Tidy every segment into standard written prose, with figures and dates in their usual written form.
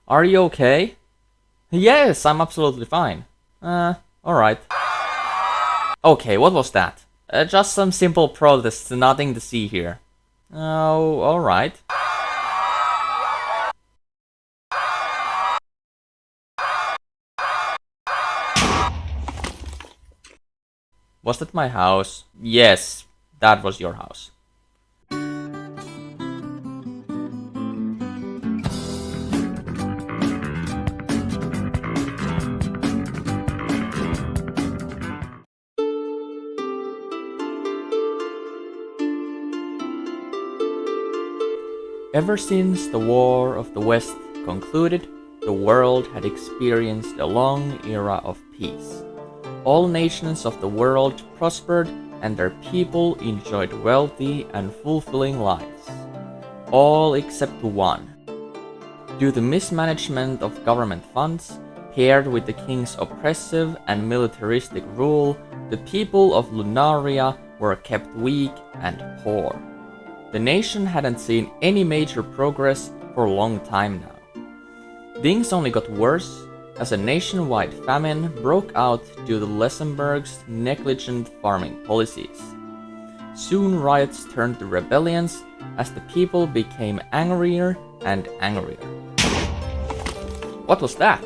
Are you okay? Yes, I'm absolutely fine. Alright. Okay, what was that? Just some simple protests, nothing to see here. Oh, alright. Was that my house? Yes, that was your house. Ever since the War of the West concluded, the world had experienced a long era of peace. All nations of the world prospered and their people enjoyed wealthy and fulfilling lives. All except one. Due to mismanagement of government funds, paired with the king's oppressive and militaristic rule, the people of Lunaria were kept weak and poor. The nation hadn't seen any major progress for a long time now. Things only got worse as a nationwide famine broke out due to Luxembourg's negligent farming policies. Soon riots turned to rebellions as the people became angrier and angrier. What was that?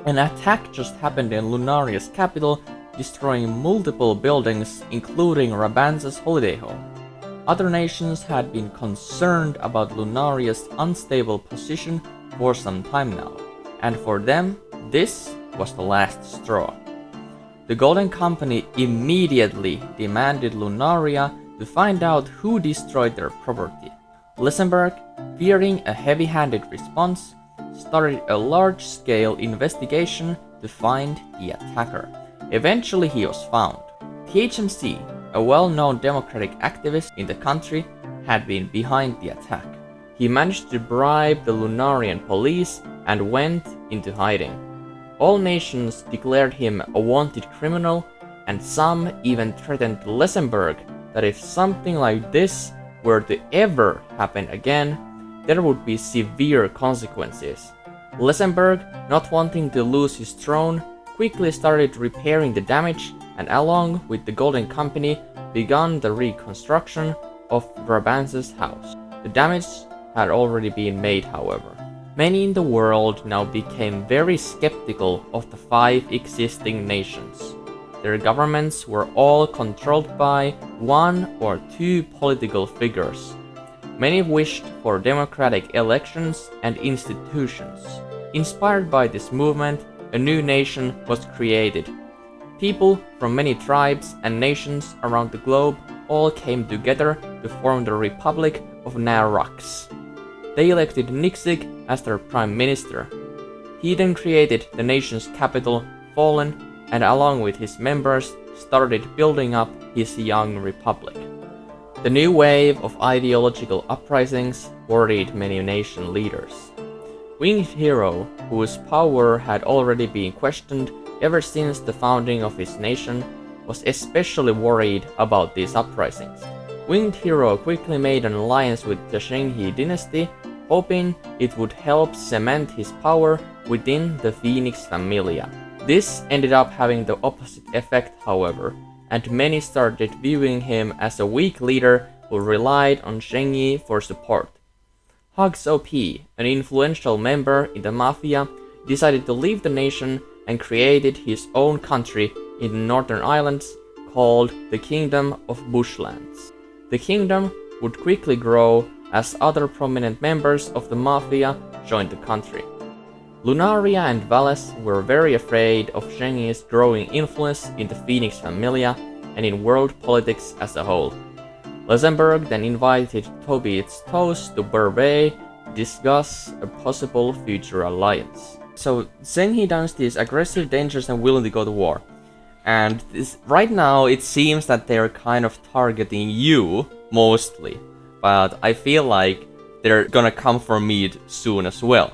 An attack just happened in Lunaria's capital, destroying multiple buildings, including Rabanza's holiday home. Other nations had been concerned about Lunaria's unstable position for some time now, and for them, this was the last straw. The Golden Company immediately demanded Lunaria to find out who destroyed their property. Luxembourg, fearing a heavy-handed response, started a large-scale investigation to find the attacker. Eventually he was found. THMC, a well-known democratic activist in the country, had been behind the attack. He managed to bribe the Lunarian police and went into hiding. All nations declared him a wanted criminal, and some even threatened Luxembourg that if something like this were to ever happen again, there would be severe consequences. Luxembourg, not wanting to lose his throne, quickly started repairing the damage and along with the Golden Company began the reconstruction of Brabance's house. The damage had already been made, however. Many in the world now became very skeptical of the 5 existing nations. Their governments were all controlled by 1 or 2 political figures. Many wished for democratic elections and institutions. Inspired by this movement, a new nation was created. People from many tribes and nations around the globe all came together to form the Republic of Narux. They elected Nixig as their prime minister. He then created the nation's capital, Fallen, and along with his members started building up his young republic. The new wave of ideological uprisings worried many nation leaders. Winged Hero, whose power had already been questioned ever since the founding of his nation, was especially worried about these uprisings. Winged Hero quickly made an alliance with the Zhengyi dynasty, hoping it would help cement his power within the Phoenix Familia. This ended up having the opposite effect, however, and many started viewing him as a weak leader who relied on Zhengyi for support. Hugs OP, an influential member in the Mafia, decided to leave the nation and created his own country in the Northern Islands called the Kingdom of Bushlands. The kingdom would quickly grow as other prominent members of the Mafia joined the country. Lunaria and Valles were very afraid of Zhengyi's growing influence in the Phoenix Familia and in world politics as a whole. Luxembourg then invited Toby its Toes to Bourbet to discuss a possible future alliance. So Zhengyi dynasty is aggressive, dangerous, and willing to go to war. And right now it seems that they're kind of targeting you, mostly. But I feel like they're gonna come for me soon as well.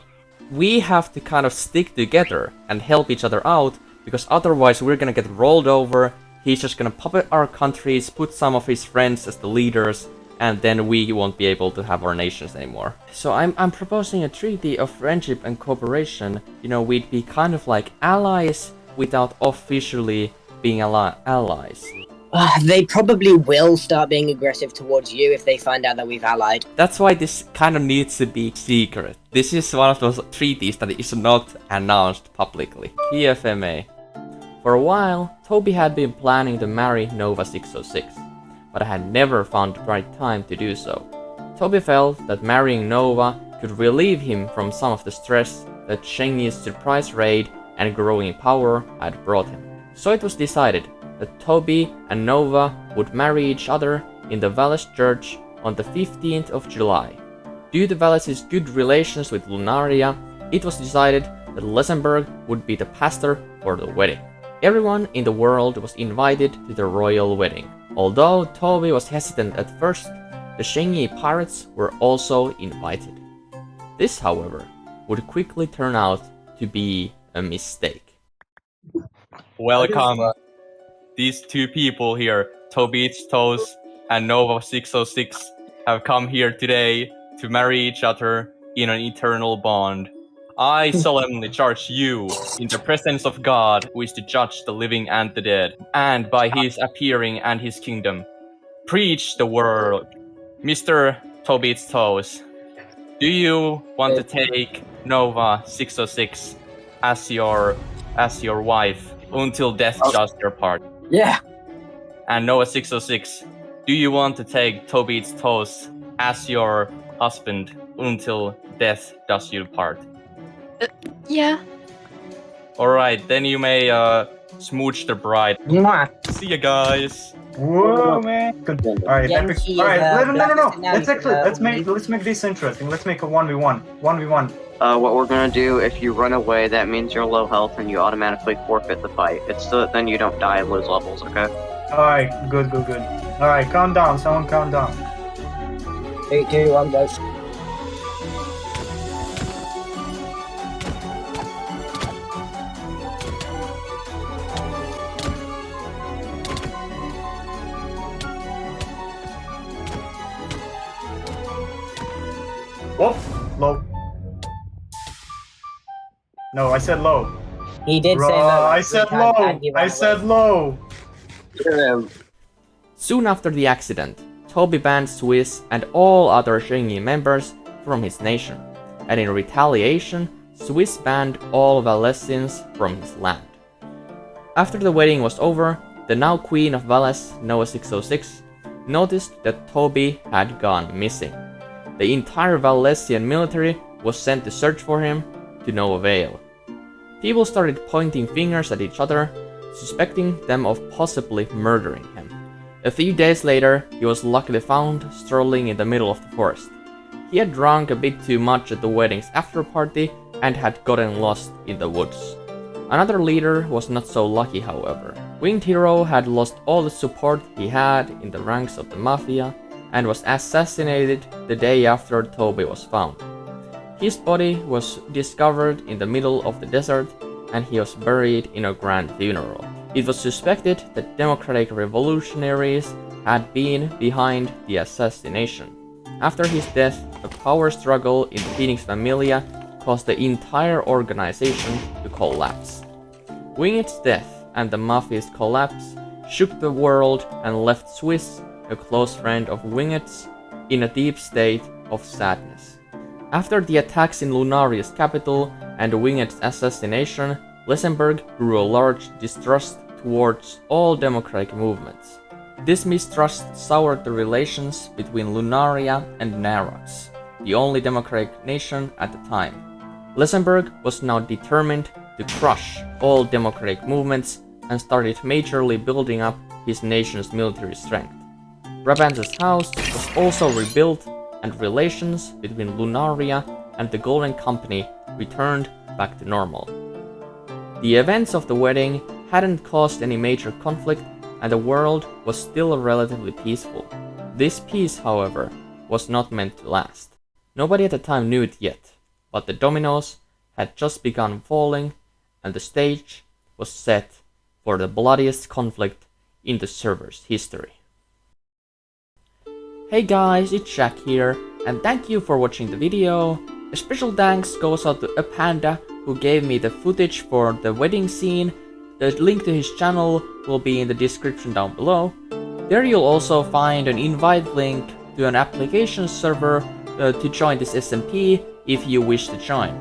We have to kind of stick together and help each other out, because otherwise we're gonna get rolled over. He's just gonna puppet our countries, put some of his friends as the leaders, and then we won't be able to have our nations anymore. So I'm proposing a treaty of friendship and cooperation. You know, we'd be kind of like allies without officially being allies. They probably will start being aggressive towards you if they find out that we've allied. That's why this kind of needs to be secret. This is one of those treaties that is not announced publicly. PFMA. For a while, Toby had been planning to marry Nova 606, but had never found the right time to do so. Toby felt that marrying Nova could relieve him from some of the stress that Zhengyi's surprise raid and growing power had brought him. So it was decided that Toby and Nova would marry each other in the Valles church on the 15th of July. Due to Valles' good relations with Lunaria, it was decided that Lesenberg would be the pastor for the wedding. Everyone in the world was invited to the royal wedding. Although Toby was hesitant at first, the Zhengyi pirates were also invited. This, however, would quickly turn out to be a mistake. Welcome. These two people here, Toby Eats Toes and Nova 606, have come here today to marry each other in an eternal bond. I solemnly charge you, in the presence of God, who is to judge the living and the dead, and by his appearing and his kingdom, preach the word. Mr. Toby Eats Toes, do you want to take Nova 606 as your wife until death does your part? Yeah. And Nova 606, do you want to take Toby Eats Toes as your husband until death does you part? Yeah. Alright, then you may smooch the bride. Mwah. See ya, guys. Whoa, man! Good. All right, epic. Zhengyi All right, is, no. black Let's make this interesting. Let's make a 1v1. 1v1. What we're gonna do, if you run away, that means you're low health and you automatically forfeit the fight. It's so that then you don't die and lose levels, okay? All right, good. All right, count down. Someone count down. 3, 2, 1, go. Whoop, low. No, I said low. He did Bro, say low. I said low. I said low. Soon after the accident, Toby banned Swiss and all other Zhengyi members from his nation, and in retaliation, Swiss banned all Valesians from his land. After the wedding was over, the now Queen of Valles, Nova 606, noticed that Toby had gone missing. The entire Valesian military was sent to search for him, to no avail. People started pointing fingers at each other, suspecting them of possibly murdering him. A few days later, he was luckily found strolling in the middle of the forest. He had drunk a bit too much at the wedding's after party and had gotten lost in the woods. Another leader was not so lucky, however. Winged Hero had lost all the support he had in the ranks of the Mafia and was assassinated the day after Toby was found. His body was discovered in the middle of the desert and he was buried in a grand funeral. It was suspected that democratic revolutionaries had been behind the assassination. After his death, a power struggle in Phoenix Familia caused the entire organization to collapse. Winged's death and the Mafia's collapse shook the world and left Swiss, a close friend of Winged's, in a deep state of sadness. After the attacks in Lunaria's capital and Winged's assassination, Lesenberg grew a large distrust towards all democratic movements. This mistrust soured the relations between Lunaria and Narox, the only democratic nation at the time. Lesenberg was now determined to crush all democratic movements and started majorly building up his nation's military strength. Brabanza's house was also rebuilt and relations between Lunaria and the Golden Company returned back to normal. The events of the wedding hadn't caused any major conflict and the world was still relatively peaceful. This peace, however, was not meant to last. Nobody at the time knew it yet, but the dominoes had just begun falling and the stage was set for the bloodiest conflict in the server's history. Hey guys, it's Jack here, and thank you for watching the video. A special thanks goes out to a Panda who gave me the footage for the wedding scene. The link to his channel will be in the description down below. There you'll also find an invite link to an application server to join this SMP if you wish to join.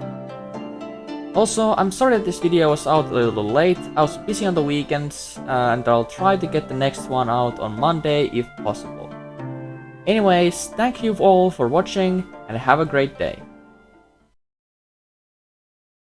Also, I'm sorry that this video was out a little late. I was busy on the weekends, and I'll try to get the next one out on Monday if possible. Anyways, thank you all for watching and have a great day.